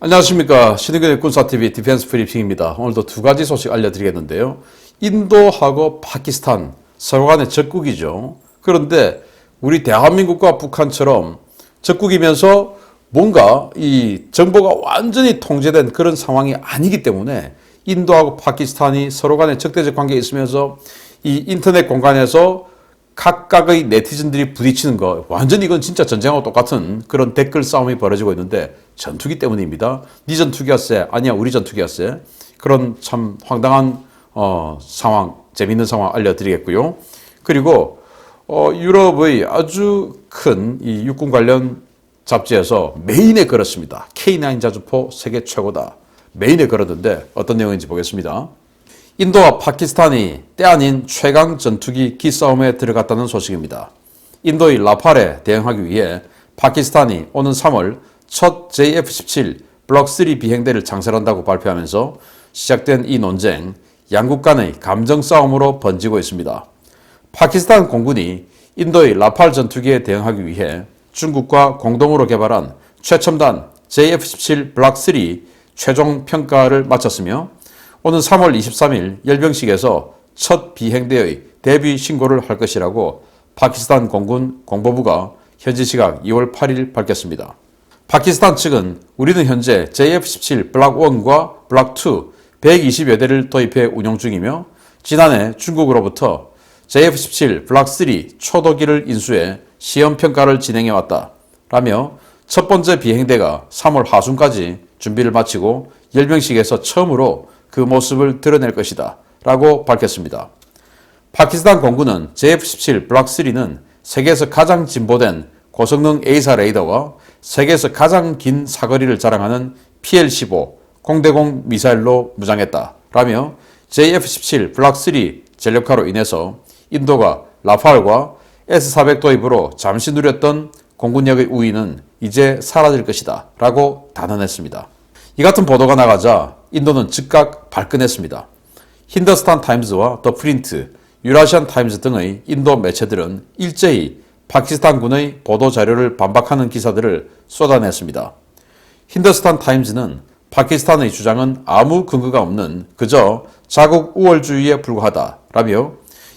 안녕하십니까. 신의균의 군사TV 디펜스 브리핑입니다. 오늘도 두 가지 소식 알려드리겠는데요. 인도하고 파키스탄 서로 간의 적국이죠. 그런데 우리 대한민국과 북한처럼 적국이면서 뭔가 이 정보가 완전히 통제된 그런 상황이 아니기 때문에 인도하고 파키스탄이 서로 간의 적대적 관계에 있으면서 이 인터넷 공간에서 각각의 네티즌들이 부딪히는 거, 완전히 이건 진짜 전쟁하고 똑같은 그런 댓글 싸움이 벌어지고 있는데 전투기 때문입니다. 네 전투기가 세, 아니야 우리 전투기가 세. 그런 참 황당한 상황, 재밌는 상황 알려드리겠고요. 그리고 유럽의 아주 큰 이 육군 관련 잡지에서 메인에 걸었습니다. K9 자주포 세계 최고다. 메인에 걸었는데 어떤 내용인지 보겠습니다. 인도와 파키스탄이 때 아닌 최강 전투기 기싸움에 들어갔다는 소식입니다. 인도의 라팔에 대응하기 위해 파키스탄이 오는 3월 첫 JF-17 블록 3 비행대를 창설한다고 발표하면서 시작된 이 논쟁, 양국 간의 감정 싸움으로 번지고 있습니다. 파키스탄 공군이 인도의 라팔 전투기에 대응하기 위해 중국과 공동으로 개발한 최첨단 JF-17 블록 3 최종 평가를 마쳤으며 오는 3월 23일 열병식에서 첫 비행대의 데뷔 신고를 할 것이라고 파키스탄 공군 공보부가 현지 시각 2월 8일 밝혔습니다. 파키스탄 측은 우리는 현재 JF-17 블록 1과 블록 2 120여 대를 도입해 운용 중이며 지난해 중국으로부터 JF-17 블록 3 초도기를 인수해 시험 평가를 진행해왔다 라며 첫 번째 비행대가 3월 하순까지 준비를 마치고 열병식에서 처음으로 그 모습을 드러낼 것이다 라고 밝혔습니다. 파키스탄 공군은 JF-17 블록 3는 세계에서 가장 진보된 고성능 A사 레이더와 세계에서 가장 긴 사거리를 자랑하는 PL-15 공대공 미사일로 무장했다 라며 JF-17 블록 3 전력화로 인해서 인도가 라팔과 S-400 도입으로 잠시 누렸던 공군력의 우위는 이제 사라질 것이다 라고 단언했습니다. 이 같은 보도가 나가자 인도는 즉각 발끈했습니다. 힌더스탄 타임즈와 더 프린트, 유라시안 타임즈 등의 인도 매체들은 일제히 파키스탄군의 보도 자료를 반박하는 기사들을 쏟아냈습니다. 힌더스탄 타임즈는 파키스탄의 주장은 아무 근거가 없는 그저 자국 우월주의에 불과하다 라며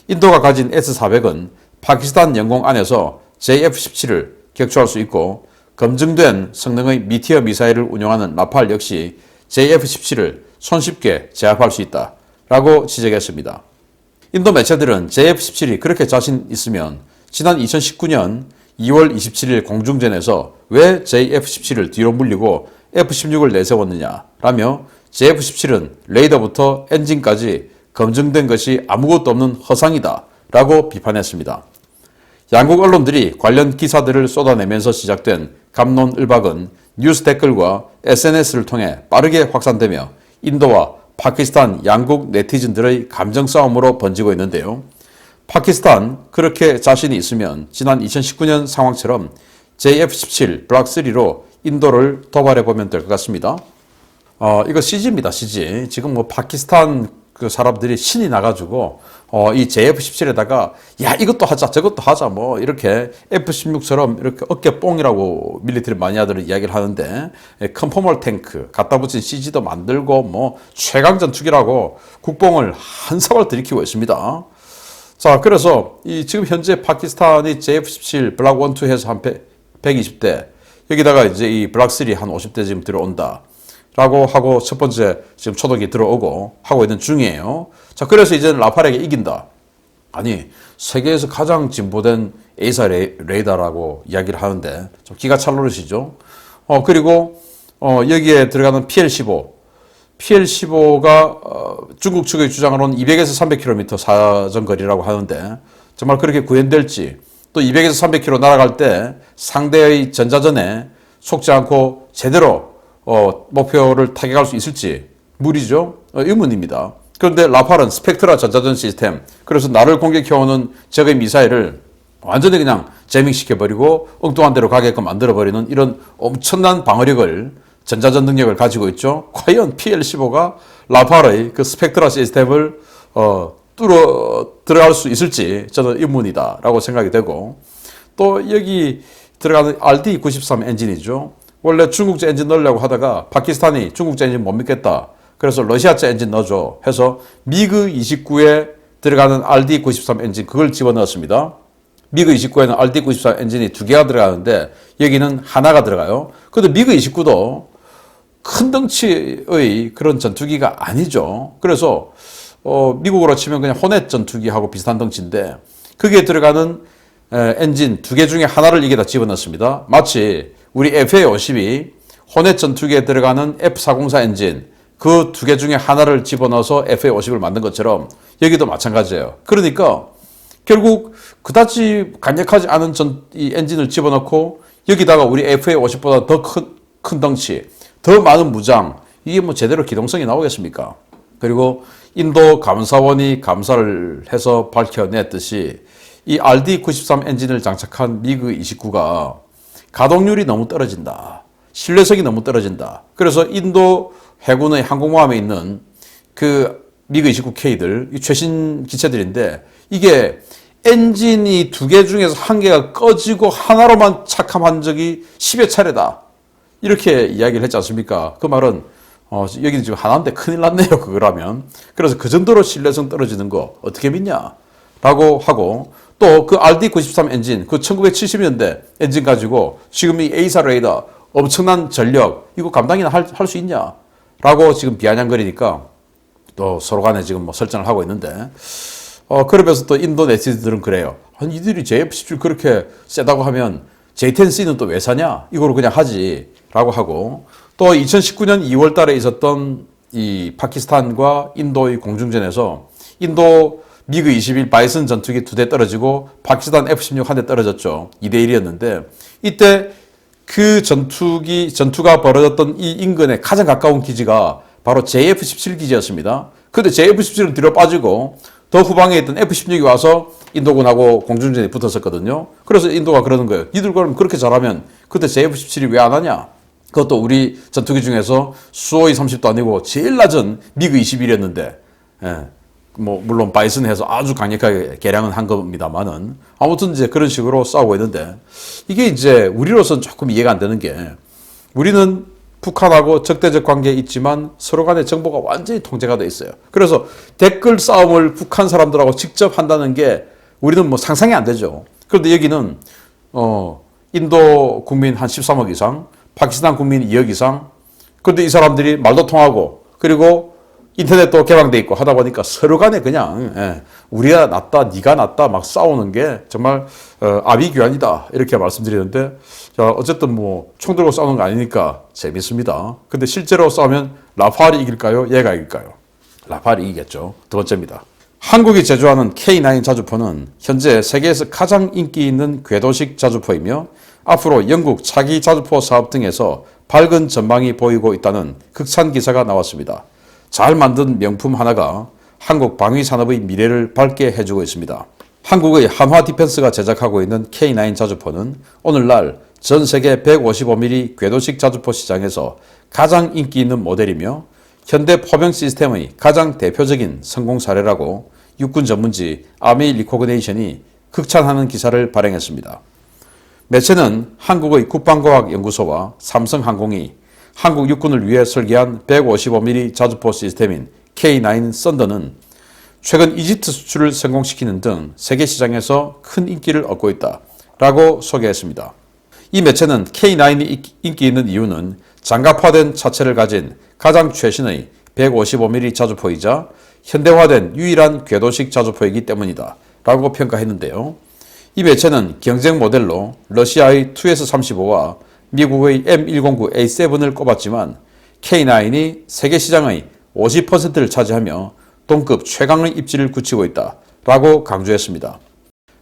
인도가 가진 S-400은 파키스탄 영공 안에서 JF-17을 격추할 수 있고 검증된 성능의 미티어 미사일을 운용하는 라팔 역시 JF-17을 손쉽게 제압할 수 있다 라고 지적했습니다. 인도 매체들은 JF-17이 그렇게 자신 있으면 지난 2019년 2월 27일 공중전에서 왜 JF-17을 뒤로 물리고 F-16을 내세웠느냐 라며 JF-17은 레이더부터 엔진까지 검증된 것이 아무것도 없는 허상이다 라고 비판했습니다. 양국 언론들이 관련 기사들을 쏟아내면서 시작된 갑론을박은 뉴스 댓글과 SNS를 통해 빠르게 확산되며 인도와 파키스탄 양국 네티즌들의 감정 싸움으로 번지고 있는데요. 파키스탄 그렇게 자신이 있으면 지난 2019년 상황처럼 JF-17 블록 3로 인도를 도발해보면 될 것 같습니다. 이거 CG입니다. CG. 지금 뭐 파키스탄 그 사람들이 신이 나가지고 이 JF-17에다가 야 이것도 하자 저것도 하자 뭐 이렇게 F-16처럼 이렇게 어깨 뽕이라고 밀리터리 마니아들은 이야기를 하는데 컨포멀 탱크 갖다 붙인 CG도 만들고 뭐 최강 전투기라고 국뽕을 한 사발 들이키고 있습니다. 자 그래서 이 지금 현재 파키스탄이 JF-17 블록 1, 2 해서 한 120대 여기다가 이제 이 블록 3 한 50대 지금 들어온다. 라고 하고 첫 번째 지금 초독이 들어오고 하고 있는 중이에요. 자, 그래서 이제는 라팔에게 이긴다. 아니, 세계에서 가장 진보된 A사 레이더라고 이야기를 하는데 좀 기가 찰 노릇이죠. 그리고 여기에 들어가는 PL-15. PL-15가 중국 측의 주장으로는 200에서 300km 사정거리라고 하는데 정말 그렇게 구현될지 또 200에서 300km 날아갈 때 상대의 전자전에 속지 않고 제대로 목표를 타격할 수 있을지 무리죠. 의문입니다. 그런데 라팔은 스펙트라 전자전 시스템 그래서 나를 공격해오는 적의 미사일을 완전히 그냥 제밍시켜버리고 엉뚱한 데로 가게끔 만들어버리는 이런 엄청난 방어력을 전자전 능력을 가지고 있죠. 과연 PL-15가 라팔의 그 스펙트라 시스템을 뚫어 들어갈 수 있을지 저는 의문이다 라고 생각이 되고 또 여기 들어가는 RD-93 엔진이죠. 원래 중국제 엔진 넣으려고 하다가 파키스탄이 중국제 엔진 못 믿겠다. 그래서 러시아제 엔진 넣어줘 해서 미그 29에 들어가는 RD93 엔진 그걸 집어넣었습니다. 미그 29에는 RD93 엔진이 2개가 들어가는데 여기는 하나가 들어가요. 그런데 미그 29도 큰 덩치의 그런 전투기가 아니죠. 그래서 미국으로 치면 그냥 호넷 전투기하고 비슷한 덩치인데 거기에 들어가는 엔진 2개 중에 하나를 이게 다 집어넣습니다. 마치 우리 FA-50이 호넷 전투기에 들어가는 F-404 엔진 그 2개 중에 하나를 집어넣어서 FA-50을 만든 것처럼 여기도 마찬가지예요. 그러니까 결국 그다지 강력하지 않은 이 엔진을 집어넣고 여기다가 우리 FA-50보다 더 큰 덩치, 더 많은 무장, 이게 뭐 제대로 기동성이 나오겠습니까? 그리고 인도 감사원이 감사를 해서 밝혀냈듯이 이 RD93 엔진을 장착한 미그 29가 가동률이 너무 떨어진다. 신뢰성이 너무 떨어진다. 그래서 인도 해군의 항공모함에 있는 그 미그 29K들, 최신 기체들인데 이게 엔진이 2개 중에서 1개가 꺼지고 하나로만 착함한 적이 10여 차례다. 이렇게 이야기를 했지 않습니까? 그 말은 여기는 지금 하나인데 큰일 났네요. 그거라면. 그래서 그 정도로 신뢰성 떨어지는 거 어떻게 믿냐? 라고 하고 또 그 RD93 엔진, 그 1970년대 엔진 가지고 지금 이 A사 레이더 엄청난 전력 이거 감당이나 할 수 있냐? 라고 지금 비아냥거리니까 또 서로 간에 지금 뭐 설전을 하고 있는데 그러면서 또 인도 네티즌들은 그래요. 아니 이들이 JF-17 그렇게 세다고 하면 J-10C는 또 왜 사냐? 이거로 그냥 하지. 라고 하고 또 2019년 2월 달에 있었던 이 파키스탄과 인도의 공중전에서 인도 미그 21 바이슨 전투기 2대 떨어지고 파키스탄 F-16 1대 떨어졌죠. 2대1이었는데 이때 그 전투가 벌어졌던 이 인근에 가장 가까운 기지가 바로 JF-17 기지였습니다. 근데 JF-17은 뒤로 빠지고 더 후방에 있던 F-16이 와서 인도군하고 공중전에 붙었었거든요. 그래서 인도가 그러는 거예요. 니들 그럼 그렇게 잘하면 그때 JF-17이 왜 안 하냐? 그것도 우리 전투기 중에서 수호이 30도 아니고 제일 낮은 미그 21이었는데, 뭐, 물론 바이슨 해서 아주 강력하게 개량은 한 겁니다만은, 아무튼 이제 그런 식으로 싸우고 있는데, 이게 이제 우리로서는 조금 이해가 안 되는 게, 우리는 북한하고 적대적 관계에 있지만 서로 간의 정보가 완전히 통제가 돼 있어요. 그래서 댓글 싸움을 북한 사람들하고 직접 한다는 게 우리는 뭐 상상이 안 되죠. 그런데 여기는, 인도 국민 한 13억 이상, 파키스탄 국민 2억 이상. 그런데 이 사람들이 말도 통하고 그리고 인터넷도 개방돼 있고 하다 보니까 서로 간에 그냥 우리가 낫다 네가 낫다 막 싸우는 게 정말 아비규환이다 이렇게 말씀드리는데 자 어쨌든 뭐 총 들고 싸우는 거 아니니까 재밌습니다. 근데 실제로 싸우면 라팔이 이길까요? 얘가 이길까요? 라팔이 이기겠죠. 두 번째입니다. 한국이 제조하는 K9 자주포는 현재 세계에서 가장 인기 있는 궤도식 자주포이며 앞으로 영국 차기 자주포 사업 등에서 밝은 전망이 보이고 있다는 극찬 기사가 나왔습니다. 잘 만든 명품 하나가 한국 방위 산업의 미래를 밝게 해주고 있습니다. 한국의 한화 디펜스가 제작하고 있는 K9 자주포는 오늘날 전 세계 155mm 궤도식 자주포 시장에서 가장 인기 있는 모델이며 현대 포병 시스템의 가장 대표적인 성공 사례라고 육군 전문지 아미 리코그네이션이 극찬하는 기사를 발행했습니다. 매체는 한국의 국방과학연구소와 삼성항공이 한국 육군을 위해 설계한 155mm 자주포 시스템인 K9 썬더는 최근 이집트 수출을 성공시키는 등 세계 시장에서 큰 인기를 얻고 있다 라고 소개했습니다. 이 매체는 K9이 인기 있는 이유는 장갑화된 차체를 가진 가장 최신의 155mm 자주포이자 현대화된 유일한 궤도식 자주포이기 때문이다 라고 평가했는데요. 이 매체는 경쟁 모델로 러시아의 2S-35와 미국의 M109A7을 꼽았지만 K9이 세계 시장의 50%를 차지하며 동급 최강의 입지를 굳히고 있다 라고 강조했습니다.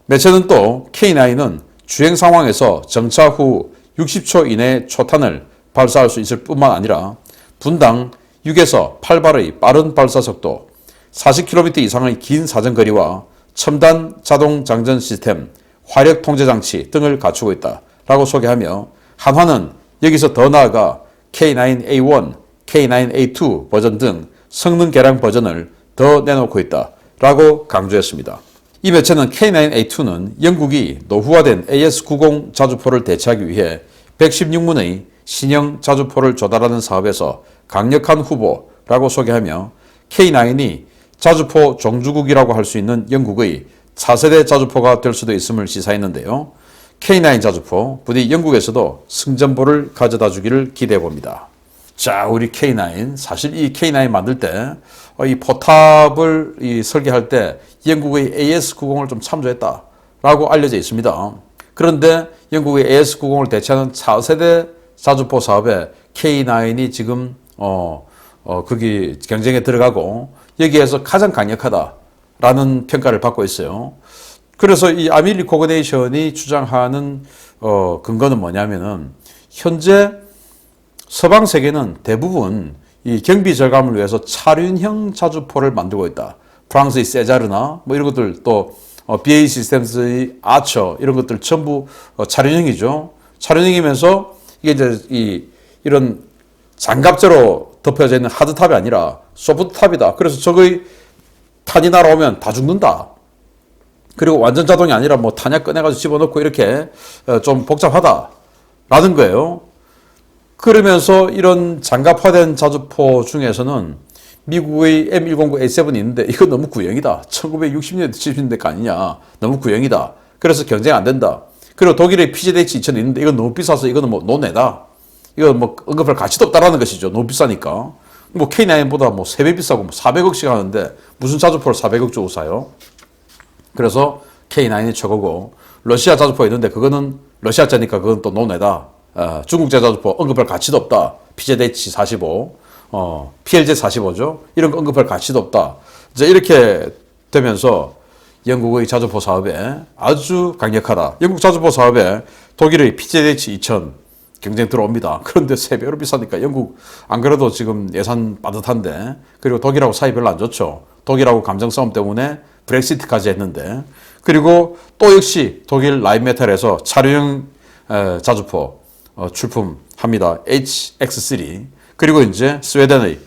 매체는 또 K9은 주행 상황에서 정차 후 60초 이내에 초탄을 발사할 수 있을 뿐만 아니라 분당 6에서 8발의 빠른 발사 속도, 40km 이상의 긴 사정거리와 첨단 자동 장전 시스템, 화력 통제 장치 등을 갖추고 있다 라고 소개하며 한화는 여기서 더 나아가 K9A1, K9A2 버전 등 성능 개량 버전을 더 내놓고 있다 라고 강조했습니다. 이 매체는 K9A2는 영국이 노후화된 AS-90 자주포를 대체하기 위해 116문의 신형 자주포를 조달하는 사업에서 강력한 후보라고 소개하며 K9이 자주포 종주국이라고 할 수 있는 영국의 차세대 자주포가 될 수도 있음을 시사했는데요. K9 자주포 부디 영국에서도 승전보를 가져다 주기를 기대해 봅니다. 자, 우리 K9 사실 이 K9 만들 때 이 포탑을 설계할 때 영국의 AS90을 좀 참조했다라고 알려져 있습니다. 그런데 영국의 AS90을 대체하는 차세대 자주포 사업에 K9이 지금 거기 경쟁에 들어가고 여기에서 가장 강력하다라는 평가를 받고 있어요. 그래서 이 아밀리 코그네이션이 주장하는 근거는 뭐냐면은 현재 서방 세계는 대부분 이 경비 절감을 위해서 차륜형 자주포를 만들고 있다. 프랑스의 세자르나 뭐 이런 것들 또 BAE 시스템스의 아처 이런 것들 전부 차륜형이죠. 차륜형이면서 이게 이제 이런 장갑제로 덮여져 있는 하드탑이 아니라 소프트탑이다. 그래서 저거의 탄이 날아오면 다 죽는다. 그리고 완전 자동이 아니라 뭐 탄약 꺼내가지고 집어넣고 이렇게 좀 복잡하다라는 거예요. 그러면서 이런 장갑화된 자주포 중에서는 미국의 M109A7이 있는데 이거 너무 구형이다. 1960년대, 70년대 아니냐. 너무 구형이다. 그래서 경쟁 안 된다. 그리고 독일의 PZH-2000이 있는데 이건 너무 비싸서 이거는 뭐 논외다. 이거 뭐 언급할 가치도 없다라는 것이죠. 너무 비싸니까. 뭐 K9보다 뭐 3배 비싸고 뭐 400억씩 하는데 무슨 자주포를 400억 주고 사요? 그래서 K9이 최고고 러시아 자주포가 있는데 그거는 러시아제니까 그건 또 논외다. 중국제 자주포 언급할 가치도 없다. PZH-45, PLZ-45죠. 이런 거 언급할 가치도 없다. 이제 이렇게 되면서 영국의 자주포 사업에 아주 강력하다. 영국 자주포 사업에 독일의 PZH-2000 경쟁 들어옵니다. 그런데 3배로 비싸니까 영국 안 그래도 지금 예산 빠듯한데 그리고 독일하고 사이 별로 안 좋죠. 독일하고 감정 싸움 때문에 브렉시트까지 했는데 그리고 또 역시 독일 라인메탈에서 차량형 자주포 출품합니다. HX3 그리고 이제 스웨덴의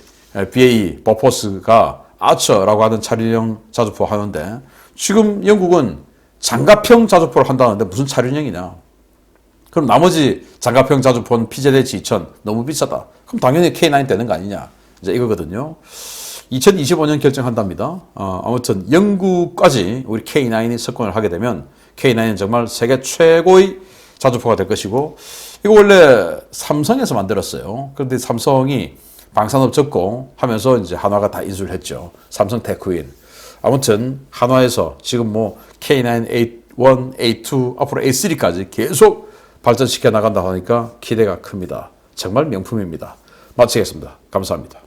BAE 버포스가 아처라고 하는 차량형 자주포 하는데 지금 영국은 장갑형 자주포를 한다는데 무슨 차량형이냐. 그럼 나머지 장갑형 자주포는 PZH-2000 너무 비싸다. 그럼 당연히 K9 되는 거 아니냐. 이제 이거거든요. 2025년 결정한답니다. 아무튼 영국까지 우리 K9이 석권을 하게 되면 K9은 정말 세계 최고의 자주포가 될 것이고 이거 원래 삼성에서 만들었어요. 그런데 삼성이 방산업 접고 하면서 이제 한화가 다 인수를 했죠. 삼성 테크윈. 아무튼 한화에서 지금 뭐 K9, A1, A2, 앞으로 A3까지 계속 발전시켜 나간다 하니까 기대가 큽니다. 정말 명품입니다. 마치겠습니다. 감사합니다.